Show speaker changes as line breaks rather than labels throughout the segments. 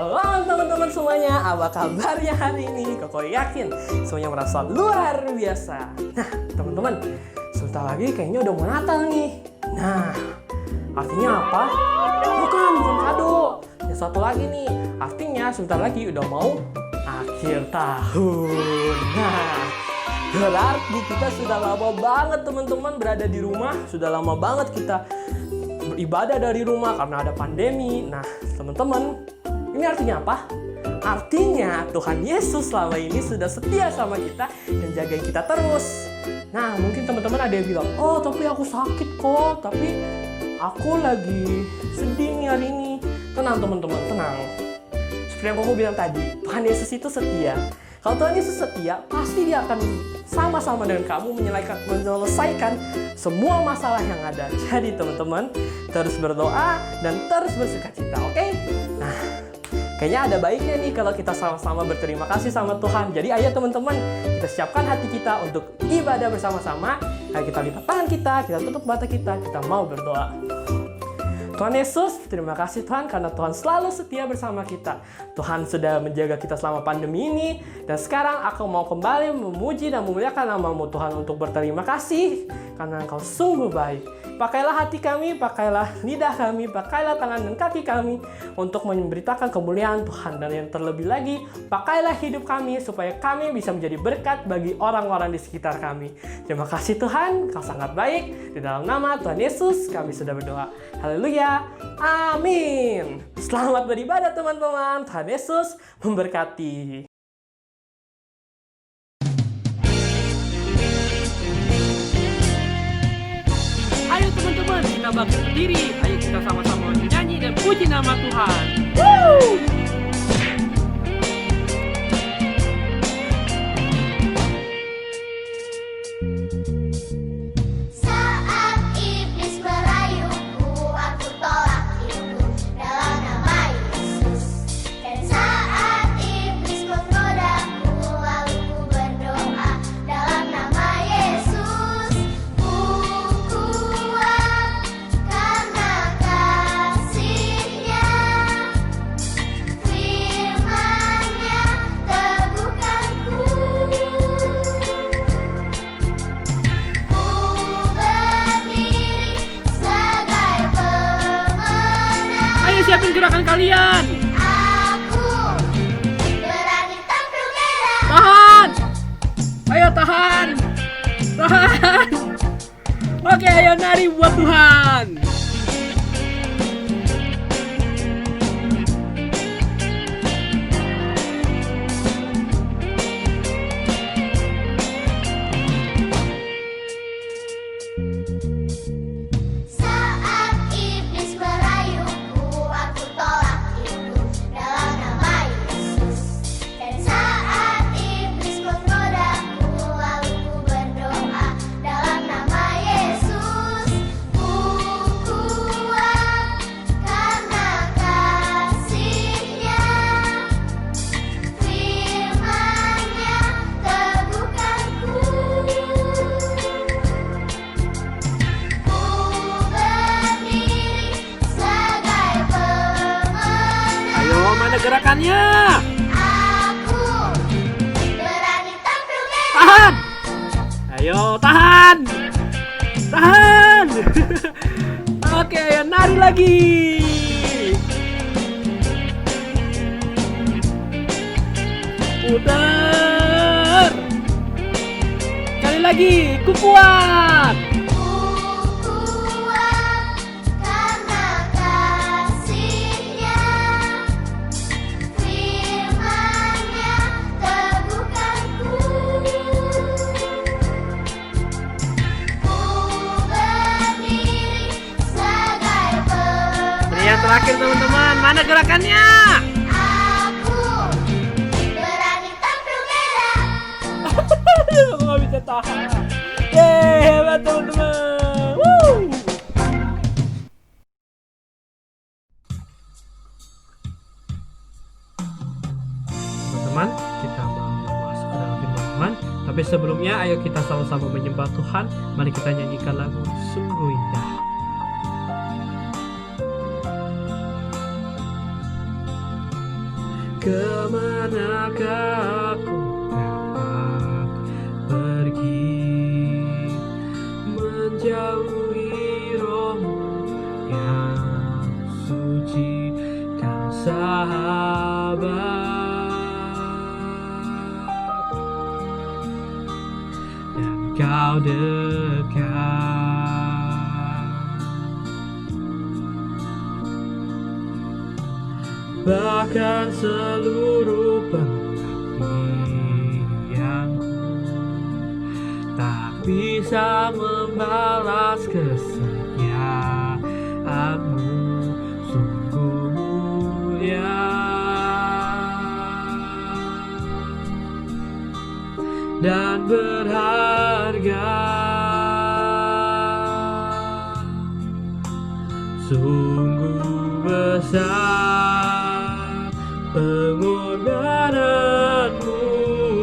Shalom teman-teman semuanya, apa kabarnya hari ini? Koko yakin semuanya merasa luar biasa. Nah teman-teman, sebentar lagi kayaknya udah mau Natal nih. Nah, artinya apa? Bukan kado. Yang satu lagi nih, artinya sebentar lagi udah mau akhir tahun. Nah, berarti kita sudah lama banget teman-teman berada di rumah. Sudah lama banget kita beribadah dari rumah karena ada pandemi. Nah teman-teman, ini artinya apa? Artinya Tuhan Yesus selama ini sudah setia sama kita dan jagain kita terus. Nah mungkin teman-teman ada yang bilang, oh tapi aku sakit kok, tapi aku lagi sedih nih hari ini. Tenang teman-teman, tenang. Seperti yang aku bilang tadi, Tuhan Yesus itu setia. Kalau Tuhan Yesus setia, pasti Dia akan sama-sama dengan kamu menyelesaikan semua masalah yang ada. Jadi teman-teman, terus berdoa dan terus bersukacita, oke? Nah, kayaknya ada baiknya nih kalau kita sama-sama berterima kasih sama Tuhan. Jadi ayo teman-teman, kita siapkan hati kita untuk ibadah bersama-sama. Ayo kita lipat tangan kita tutup mata kita mau berdoa. Tuhan Yesus, terima kasih Tuhan karena Tuhan selalu setia bersama kita. Tuhan sudah menjaga kita selama pandemi ini. Dan sekarang aku mau kembali memuji dan memuliakan nama-Mu Tuhan untuk berterima kasih. Karena Engkau sungguh baik. Pakailah hati kami, pakailah lidah kami, pakailah tangan dan kaki kami untuk memberitakan kemuliaan Tuhan. Dan yang terlebih lagi, pakailah hidup kami supaya kami bisa menjadi berkat bagi orang-orang di sekitar kami. Terima kasih Tuhan, Kau sangat baik. Di dalam nama Tuhan Yesus kami sudah berdoa. Haleluya, amin. Selamat beribadah teman-teman. Tuhan Yesus memberkati. Ayo teman-teman, kita bangkit berdiri. Ayo kita sama-sama menyanyi dan puji nama Tuhan. Woo! Siapin gerakan kalian.
Aku berani tampil merah.
Tahan. Ayo tahan. Tahan. Oke, ayo nari buat Tuhan. Mana gerakannya?
Aku berani tampil merah.
Tahan. Ayo tahan. Tahan. Oke, ayo nari lagi. Putar. Sekali lagi, ku kuat. Yang terakhir teman-teman, mana gerakannya?
Aku berani tampil merah.
Aku gak bisa tahan. Yeay, hebat teman-teman. Woo! Teman-teman, kita mau masuk ke dalam firman Tuhan. Tapi sebelumnya, ayo kita sama-sama menyembah Tuhan. Mari kita nyanyikan lagu Sungguh Indah. Kemanakah aku dapat pergi, menjauhi rohmu yang suci, Kau sahabat dan Kau dekat. Bahkan seluruh pengabdianku tak bisa membalas kesetiaanmu, sungguh mulia dan berharga, sungguh besar pengorbananmu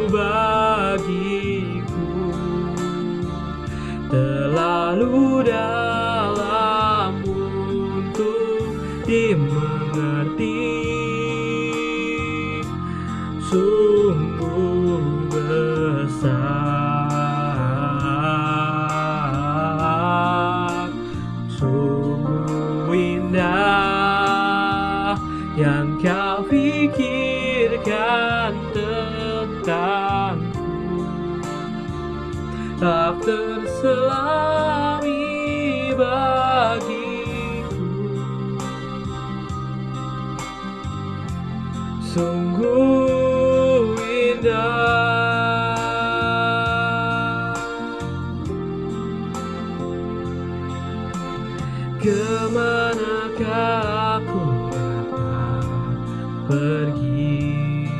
bagiku, terlalu dalam untuk dimengerti, sungguh besar, sungguh indah yang Kau pikirkan tentangku, tak terselami bagiku, sungguh indah. Kemanakah aku pergi,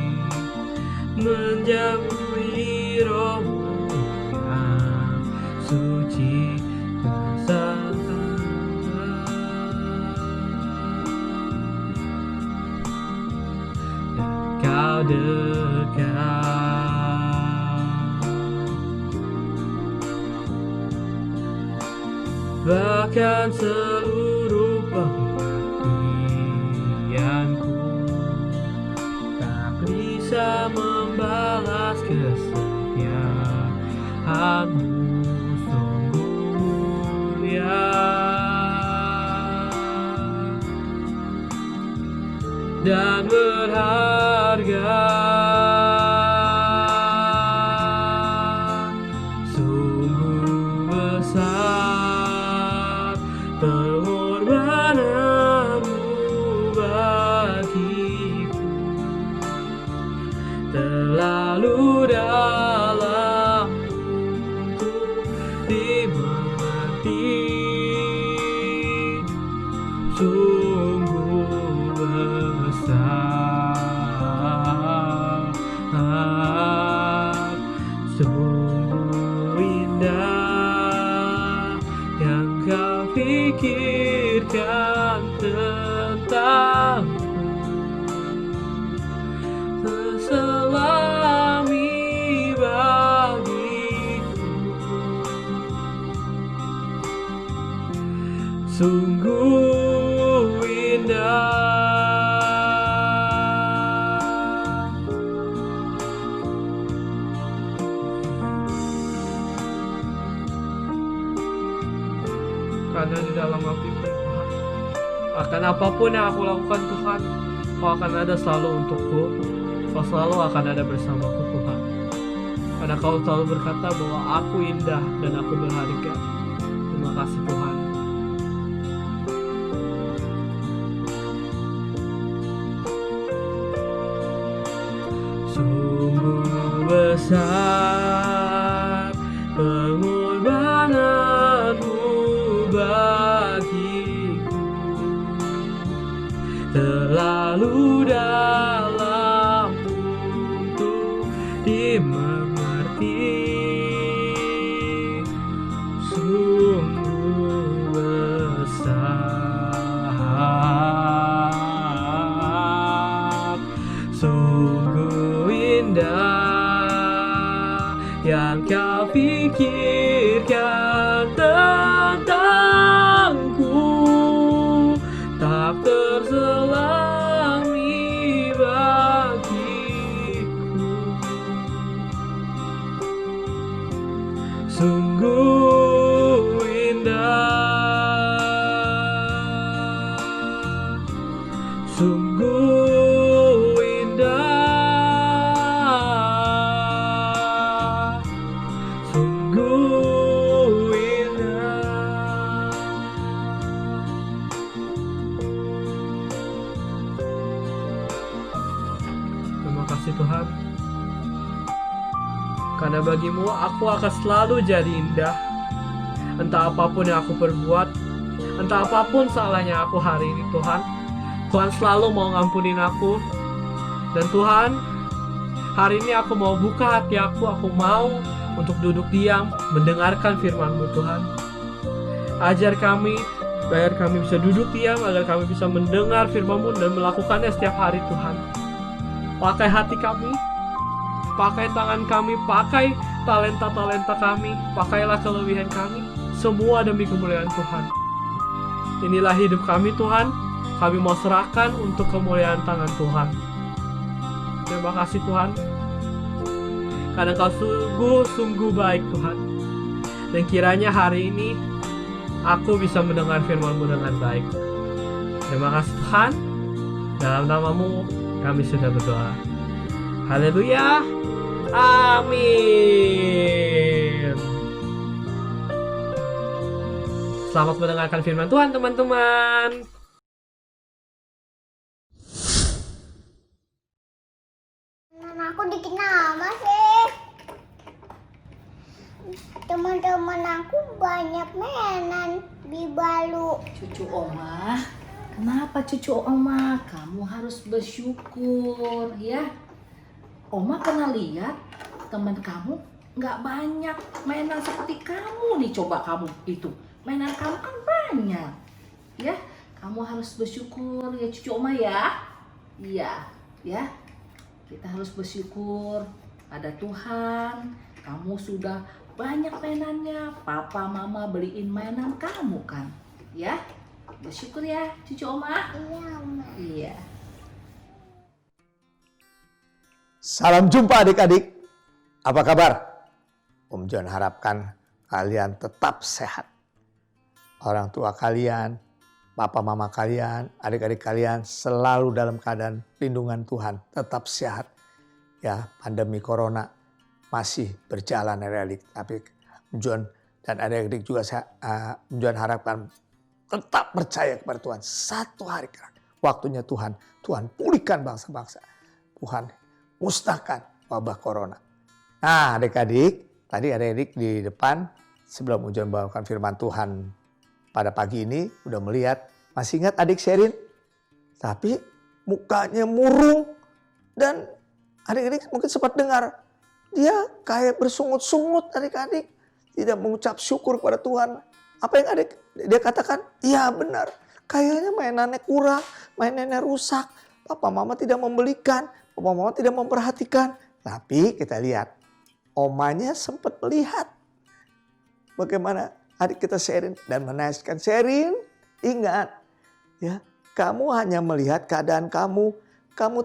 menjauhi rohmu yang suci, bersama dan Kau dekat. Bahkan seluruh pengabdianku bisa membalas kesetiaanmu, sungguh mulia dan berharga, sungguh besar pengorbananmu bagiku, terlalu dalam untuk dimengerti, sungguh besar, sungguh indah yang Kau pikirkan tentangku, terselami bagiku, sungguh indah. Karena di dalam hatimu Tuhan, akan apapun yang aku lakukan Tuhan, Kau akan ada selalu untukku, Kau selalu akan ada bersamaku Tuhan. Karena Kau selalu berkata bahwa aku indah dan aku berharga. Terima kasih Tuhan. Sungguh besar pengorbananmu bagiku, terlalu dalam untuk dimengerti, sungguh besar, sungguh indah yang Kau pikirkan tentangku, tak terselami bagiku, sungguh indah, sungguh indah, sungguh indah. Terima kasih Tuhan, karena bagimu aku akan selalu jadi indah. Entah apapun yang aku perbuat, entah apapun salahnya aku hari ini Tuhan, Tuhan selalu mau ngampunin aku. Dan Tuhan, hari ini aku mau buka hati aku mau untuk duduk diam, mendengarkan firman-Mu Tuhan. Ajar kami, agar kami bisa duduk diam, agar kami bisa mendengar firman-Mu dan melakukannya setiap hari Tuhan. Pakai hati kami, pakai tangan kami, pakai talenta-talenta kami, pakailah kelebihan kami, semua demi kemuliaan Tuhan. Inilah hidup kami Tuhan, kami mau serahkan untuk kemuliaan tangan Tuhan. Terima kasih Tuhan, karena Kau sungguh-sungguh baik Tuhan. Dan kiranya hari ini aku bisa mendengar firman-Mu dengan baik. Terima kasih Tuhan, dalam nama-Mu kami sudah berdoa. Haleluya. Amin. Selamat mendengarkan firman Tuhan teman-teman.
Aku dikit nama sih. Teman-teman aku banyak mainan di Balu.
Cucu Oma, kenapa cucu Oma? Kamu harus bersyukur ya. Oma pernah lihat teman kamu nggak banyak mainan seperti kamu nih. Coba kamu itu, mainan kamu kan banyak ya. Kamu harus bersyukur ya cucu Oma ya. Iya ya, kita harus bersyukur pada Tuhan. Kamu sudah banyak mainannya. Papa mama beliin mainan kamu kan ya. Bersyukur ya cucu Oma.
Iya, Oma.
Iya.
Salam jumpa adik-adik. Apa kabar? Om John harapkan kalian tetap sehat. Orang tua kalian, papa mama kalian, adik-adik kalian selalu dalam keadaan lindungan Tuhan. Tetap sehat. Ya, pandemi corona masih berjalan adik-adik. Tapi Om John dan adik-adik juga Om John harapkan tetap percaya kepada Tuhan. Satu hari waktunya Tuhan pulihkan bangsa-bangsa. Tuhan musnahkan wabah corona. Nah adik-adik, tadi adik-adik di depan sebelum Ujian bawakan firman Tuhan pada pagi ini udah melihat, masih ingat adik Sherin? Tapi mukanya murung dan adik-adik mungkin sempat dengar dia kayak bersungut-sungut adik-adik, tidak mengucap syukur kepada Tuhan. Apa yang dia katakan? Iya benar, kayaknya mainannya kurang, mainannya rusak, papa mama tidak membelikan. Mama tidak memperhatikan, tapi kita lihat omanya sempat melihat bagaimana adik kita Sherin dan menasihkan Sherin. Ingat ya, kamu hanya melihat keadaan kamu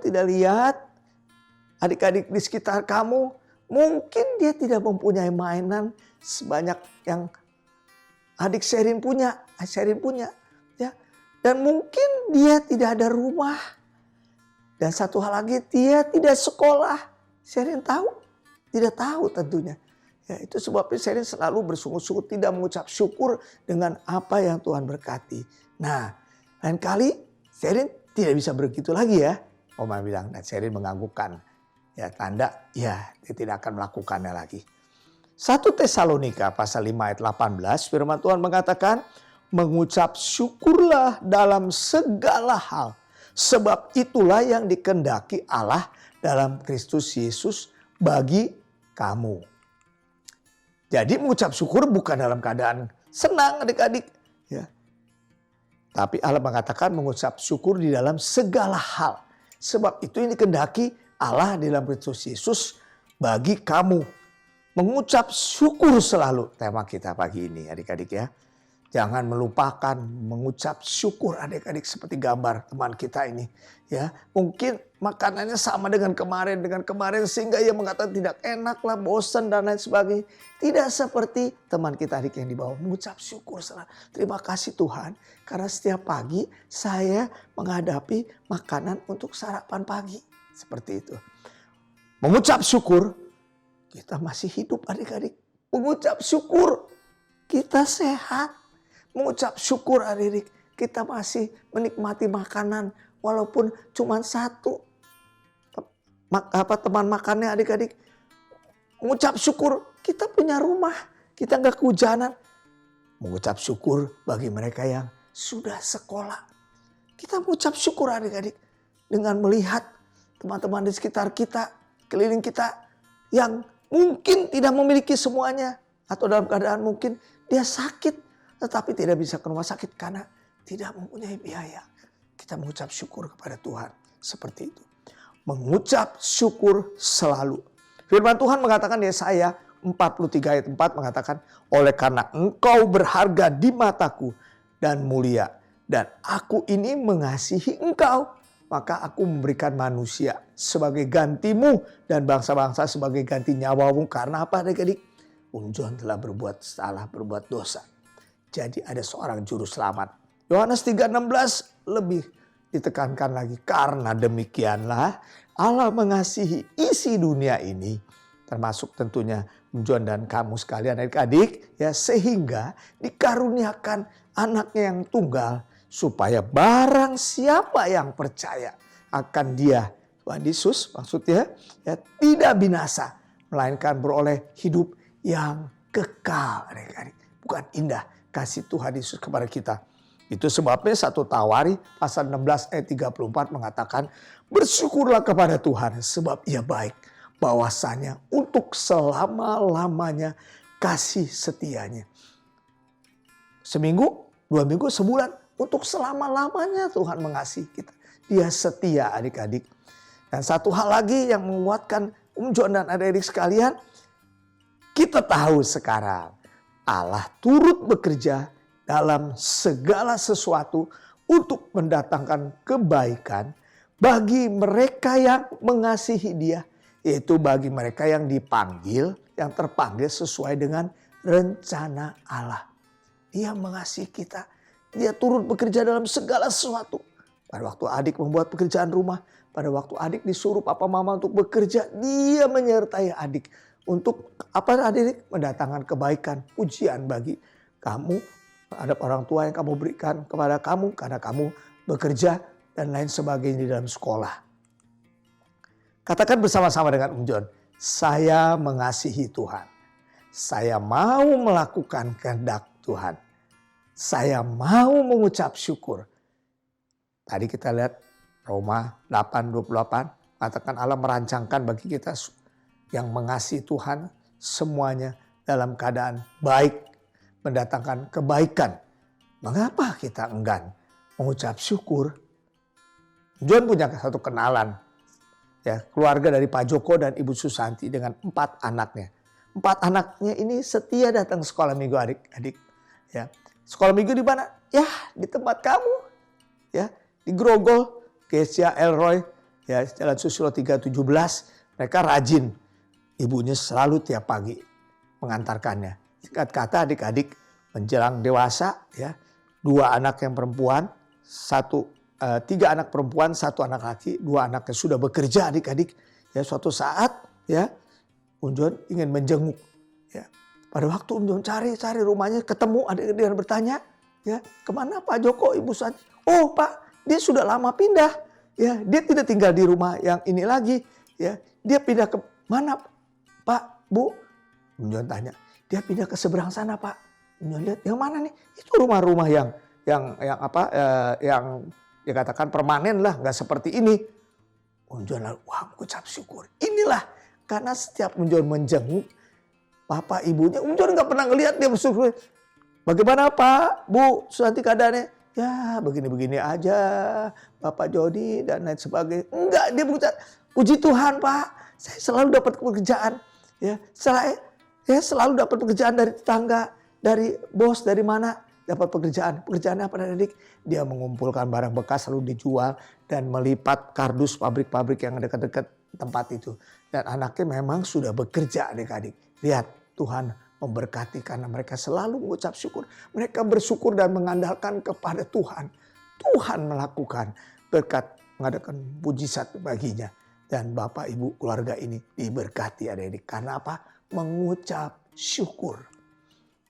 tidak lihat adik-adik di sekitar kamu. Mungkin dia tidak mempunyai mainan sebanyak yang adik Sherin punya, ya. Dan mungkin dia tidak ada rumah. Dan satu hal lagi, dia tidak sekolah. Sherin tahu? Tidak tahu tentunya. Ya, itu sebabnya Sherin selalu bersungut-sungut, tidak mengucap syukur dengan apa yang Tuhan berkati. Nah, lain kali Sherin tidak bisa begitu lagi ya. Oma bilang, dan Sherin menganggukkan. Ya, tanda, ya dia tidak akan melakukannya lagi. 1 Tesalonika pasal 5 ayat 18, firman Tuhan mengatakan, mengucap syukurlah dalam segala hal. Sebab itulah yang dikehendaki Allah dalam Kristus Yesus bagi kamu. Jadi mengucap syukur bukan dalam keadaan senang adik-adik. Ya. Tapi Allah mengatakan mengucap syukur di dalam segala hal. Sebab itu yang dikehendaki Allah di dalam Kristus Yesus bagi kamu. Mengucap syukur selalu tema kita pagi ini adik-adik ya. Jangan melupakan mengucap syukur adik-adik seperti gambar teman kita ini. Ya, mungkin makanannya sama dengan kemarin sehingga ia mengatakan tidak enak lah, bosan dan lain sebagainya. Tidak seperti teman kita adik yang di bawah mengucap syukur selalu. Terima kasih Tuhan karena setiap pagi saya menghadapi makanan untuk sarapan pagi. Seperti itu. Mengucap syukur kita masih hidup adik-adik. Mengucap syukur kita sehat. Mengucap syukur adik-adik kita masih menikmati makanan walaupun cuma satu. Teman makannya adik-adik. Mengucap syukur kita punya rumah. Kita nggak kehujanan. Mengucap syukur bagi mereka yang sudah sekolah. Kita mengucap syukur adik-adik dengan melihat teman-teman di sekitar kita, keliling kita yang mungkin tidak memiliki semuanya. Atau dalam keadaan mungkin dia sakit. Tetapi tidak bisa ke rumah sakit karena tidak mempunyai biaya. Kita mengucap syukur kepada Tuhan. Seperti itu. Mengucap syukur selalu. Firman Tuhan mengatakan di Yesaya 43 ayat 4 mengatakan. Oleh karena engkau berharga di mataku dan mulia. Dan aku ini mengasihi engkau. Maka aku memberikan manusia sebagai gantimu. Dan bangsa-bangsa sebagai ganti nyawamu. Karena apa adik-adik? John telah berbuat salah, berbuat dosa. Jadi ada seorang juru selamat. Yohanes 3:16 lebih ditekankan lagi. Karena demikianlah Allah mengasihi isi dunia ini. Termasuk tentunya John dan kamu sekalian adik-adik. Ya, sehingga dikaruniakan anaknya yang tunggal. Supaya barang siapa yang percaya akan dia. Tuhan Yesus maksudnya ya, tidak binasa. Melainkan beroleh hidup yang kekal adik-adik. Bukan indah kasih Tuhan Yesus kepada kita. Itu sebabnya 1 Tawari pasal 16 ayat 34 mengatakan. Bersyukurlah kepada Tuhan sebab ia baik. Bahwasanya untuk selama-lamanya kasih setianya. Seminggu, 2 minggu, sebulan. Untuk selama-lamanya Tuhan mengasihi kita. Dia setia adik-adik. Dan satu hal lagi yang menguatkan John dan adik-adik sekalian. Kita tahu sekarang. Allah turut bekerja dalam segala sesuatu untuk mendatangkan kebaikan bagi mereka yang mengasihi dia. Yaitu bagi mereka yang dipanggil, yang terpanggil sesuai dengan rencana Allah. Dia mengasihi kita. Dia turut bekerja dalam segala sesuatu. Pada waktu adik membuat pekerjaan rumah, pada waktu adik disuruh papa mama untuk bekerja, dia menyertai adik. Untuk apa adik? Mendatangkan kebaikan, pujian bagi kamu. Ada orang tua yang kamu berikan kepada kamu karena kamu bekerja dan lain sebagainya di dalam sekolah. Katakan bersama-sama dengan John, saya mengasihi Tuhan. Saya mau melakukan kehendak Tuhan. Saya mau mengucap syukur. Tadi kita lihat Roma 8:28 katakan Allah merancangkan bagi kita yang mengasihi Tuhan semuanya dalam keadaan baik, mendatangkan kebaikan. Mengapa kita enggan mengucap syukur? John punya satu kenalan, ya, keluarga dari Pak Joko dan Ibu Susanti dengan 4 anaknya. 4 anaknya ini setia datang ke sekolah minggu adik-adik. Ya, sekolah minggu di mana? Ya, di tempat kamu. Ya, di Grogol, Kesia, Elroy, ya, Jalan Susilo 317. Mereka rajin. Ibunya selalu tiap pagi mengantarkannya. Singkat kata adik-adik menjelang dewasa, ya, 2 anak yang perempuan, 3 anak perempuan, 1 anak laki, 2 anaknya sudah bekerja adik-adik. Ya, suatu saat, ya, John ingin menjenguk. Ya, pada waktu John cari rumahnya, ketemu adik-adik dan bertanya, ya, kemana Pak Joko, Ibu Santi? Oh Pak, dia sudah lama pindah. Ya, dia tidak tinggal di rumah yang ini lagi. Ya, dia pindah ke mana? Pak, Bu, John tanya, dia pindah ke seberang sana Pak. John lihat, yang mana nih? Itu rumah-rumah yang dikatakan permanen lah, nggak seperti ini. John lalu, wah, mengucap syukur. Inilah karena setiap John menjenguk bapak ibunya, John nggak pernah ngelihat dia bersyukur. Bagaimana Pak, Bu, Susanti keadaannya? Ya, begini-begini aja, Bapak Jody dan lain sebagainya. Enggak, dia mengucap, puji Tuhan Pak, saya selalu dapat pekerjaan. Ya, selalu dapat pekerjaan dari tetangga, dari bos, dari mana. dapat pekerjaan. Pekerjaan apa adik-adik? Dia mengumpulkan barang bekas lalu dijual dan melipat kardus pabrik-pabrik yang dekat-dekat tempat itu. Dan anaknya memang sudah bekerja adik-adik. Lihat, Tuhan memberkati karena mereka selalu mengucap syukur. Mereka bersyukur dan mengandalkan kepada Tuhan. Tuhan melakukan berkat, mengadakan mujizat baginya. Dan Bapak Ibu keluarga ini diberkati adik-adik. Karena apa? Mengucap syukur.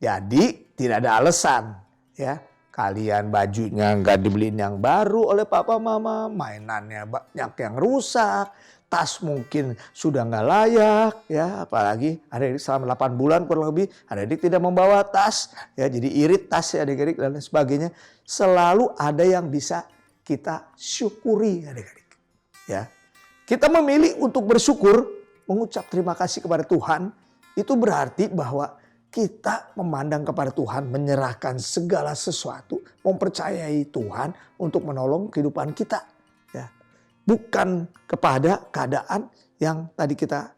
Jadi tidak ada alasan ya. Kalian bajunya nggak dibeliin yang baru oleh papa mama, mainannya banyak yang rusak, tas mungkin sudah nggak layak ya, apalagi adik-adik selama 8 bulan kurang lebih adik-adik tidak membawa tas ya, jadi irit tas ya adik-adik dan lain sebagainya. Selalu ada yang bisa kita syukuri adik-adik ya. Kita memilih untuk bersyukur, mengucap terima kasih kepada Tuhan, itu berarti bahwa kita memandang kepada Tuhan, menyerahkan segala sesuatu, mempercayai Tuhan untuk menolong kehidupan kita. Ya. Bukan kepada keadaan yang tadi kita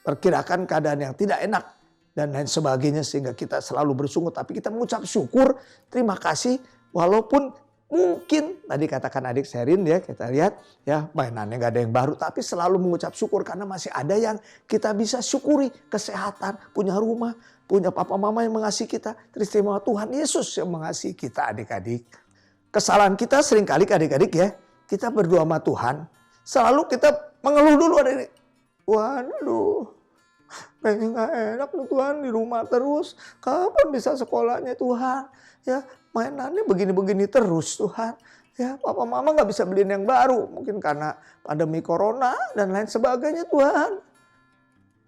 perkirakan keadaan yang tidak enak dan lain sebagainya sehingga kita selalu bersungguh. Tapi kita mengucap syukur, terima kasih walaupun mungkin tadi katakan adik Sherin ya, kita lihat ya mainannya gak ada yang baru, tapi selalu mengucap syukur karena masih ada yang kita bisa syukuri. Kesehatan, punya rumah, punya papa mama yang mengasihi kita. Teristimewa Tuhan Yesus yang mengasihi kita adik-adik. Kesalahan kita seringkali adik-adik ya, kita berdoa sama Tuhan, selalu kita mengeluh dulu adik-adik. Waduh, kayaknya gak enak nih Tuhan, di rumah terus. Kapan bisa sekolahnya Tuhan? Ya, mainannya begini-begini terus Tuhan. Ya, papa mama gak bisa beliin yang baru. Mungkin karena pandemi corona dan lain sebagainya Tuhan.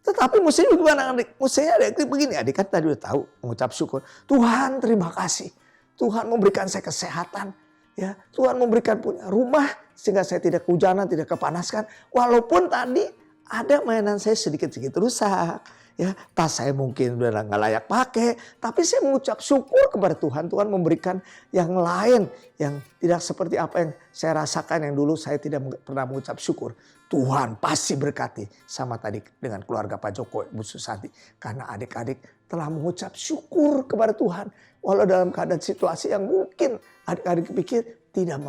Tetapi mestinya gimana adik? Mestinya adik begini. Adik kan tadi udah tahu mengucap syukur. Tuhan terima kasih. Tuhan memberikan saya kesehatan. Ya, Tuhan memberikan punya rumah. Sehingga saya tidak kehujanan, tidak kepanaskan. Walaupun tadi ada mainan saya sedikit-sedikit rusak. Ya, tas saya mungkin udah nggak layak pakai, tapi saya mengucap syukur kepada Tuhan. Tuhan memberikan yang lain yang tidak seperti apa yang saya rasakan yang dulu saya tidak pernah mengucap syukur. Tuhan pasti berkati sama tadi dengan keluarga Pak Joko, Bu Susanti. Karena adik-adik telah mengucap syukur kepada Tuhan. Walau dalam keadaan situasi yang mungkin adik-adik pikir tidak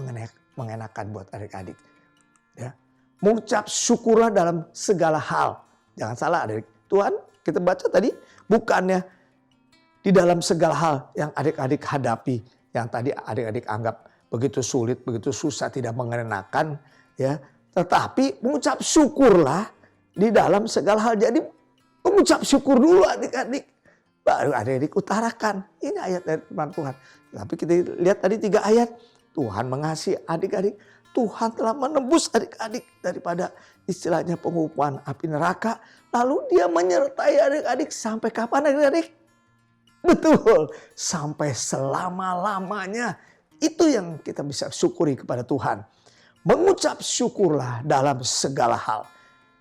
mengenakan buat adik-adik. Ya. Mengucap syukurlah dalam segala hal. Jangan salah adik. Tuhan kita baca tadi bukannya di dalam segala hal yang adik-adik hadapi. Yang tadi adik-adik anggap begitu sulit, begitu susah, tidak mengenakan. Ya. Tetapi mengucap syukurlah di dalam segala hal. Jadi mengucap syukur dulu adik-adik. Baru adik-adik utarakan. Ini ayat dari firman Tuhan. Tapi kita lihat tadi 3 ayat. Tuhan mengasihi adik-adik. Tuhan telah menebus adik-adik daripada istilahnya penghukuman api neraka. Lalu dia menyertai adik-adik sampai kapan adik-adik? Betul, sampai selama-lamanya. Itu yang kita bisa syukuri kepada Tuhan. Mengucap syukurlah dalam segala hal.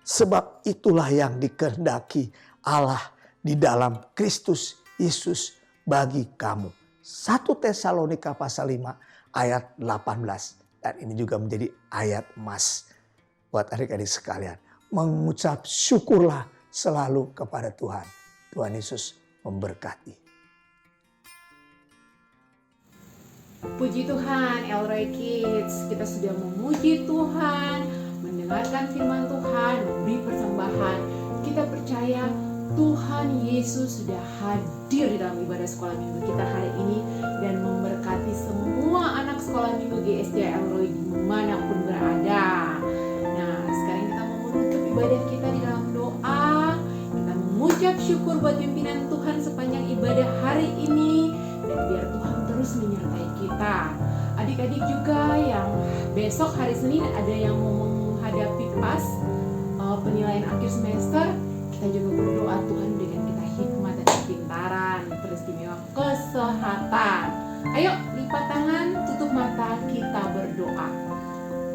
Sebab itulah yang dikehendaki Allah di dalam Kristus Yesus bagi kamu. 1 Tesalonika pasal 5 ayat 18. Dan ini juga menjadi ayat emas buat adik-adik sekalian. Mengucap syukurlah selalu kepada Tuhan. Tuhan Yesus memberkati.
Puji Tuhan, Elroy Kids. Kita sudah memuji Tuhan, mendengarkan firman Tuhan, memberi persembahan. Kita percaya Tuhan Yesus sudah hadir di dalam ibadah sekolah minggu kita hari ini dan memberkati semua anak sekolah minggu GSJ Elroy dimanapun berada. Nah, sekarang kita mau menutup ibadah kita di dalam doa. Kita mengucap syukur buat pimpinan Tuhan sepanjang ibadah hari ini dan biar Tuhan terus menyertai kita. Adik-adik juga yang besok hari Senin ada yang mau menghadapi PAS penilaian akhir semester. Kita juga berdoa Tuhan berikan kita hikmat dan kepintaran, teristimewa kesehatan. Ayo lipat tangan, tutup mata, kita berdoa.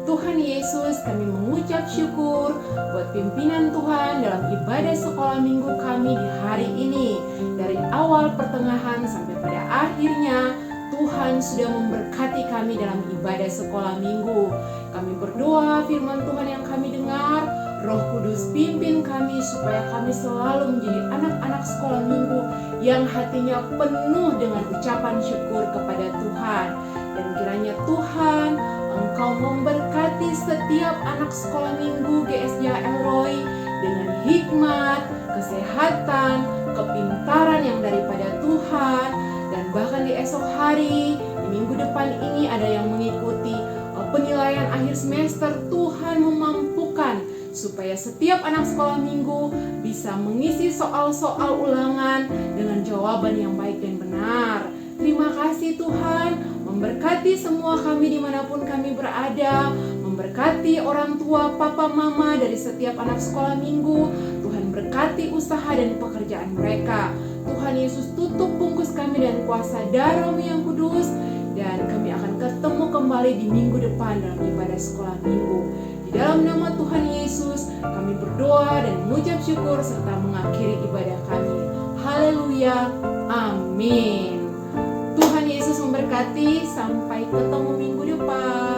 Tuhan Yesus, kami mengucap syukur buat pimpinan Tuhan dalam ibadah sekolah minggu kami di hari ini. Dari awal pertengahan sampai pada akhirnya, Tuhan sudah memberkati kami dalam ibadah sekolah minggu. Kami berdoa firman Tuhan yang kami dengar, Roh Kudus Yesus pimpin kami supaya kami selalu menjadi anak-anak sekolah minggu yang hatinya penuh dengan ucapan syukur kepada Tuhan. Dan kiranya Tuhan, Engkau memberkati setiap anak sekolah minggu GSJ Elroy dengan hikmat, kesehatan, kepintaran yang daripada Tuhan. Dan bahkan di esok hari, di minggu depan ini ada yang mengikuti penilaian akhir semester. Tuhan memampukan supaya setiap anak sekolah minggu bisa mengisi soal-soal ulangan dengan jawaban yang baik dan benar. Terima kasih Tuhan, memberkati semua kami dimanapun kami berada, memberkati orang tua, papa, mama dari setiap anak sekolah minggu. Tuhan berkati usaha dan pekerjaan mereka. Tuhan Yesus tutup bungkus kami dan kuasa darah-Mu yang kudus, dan kami akan ketemu kembali di minggu depan dalam ibadah sekolah minggu. Di dalam nama Tuhan Yesus, kami berdoa dan mengucap syukur serta mengakhiri ibadah kami. Haleluya, amin. Tuhan Yesus memberkati, sampai ketemu minggu depan.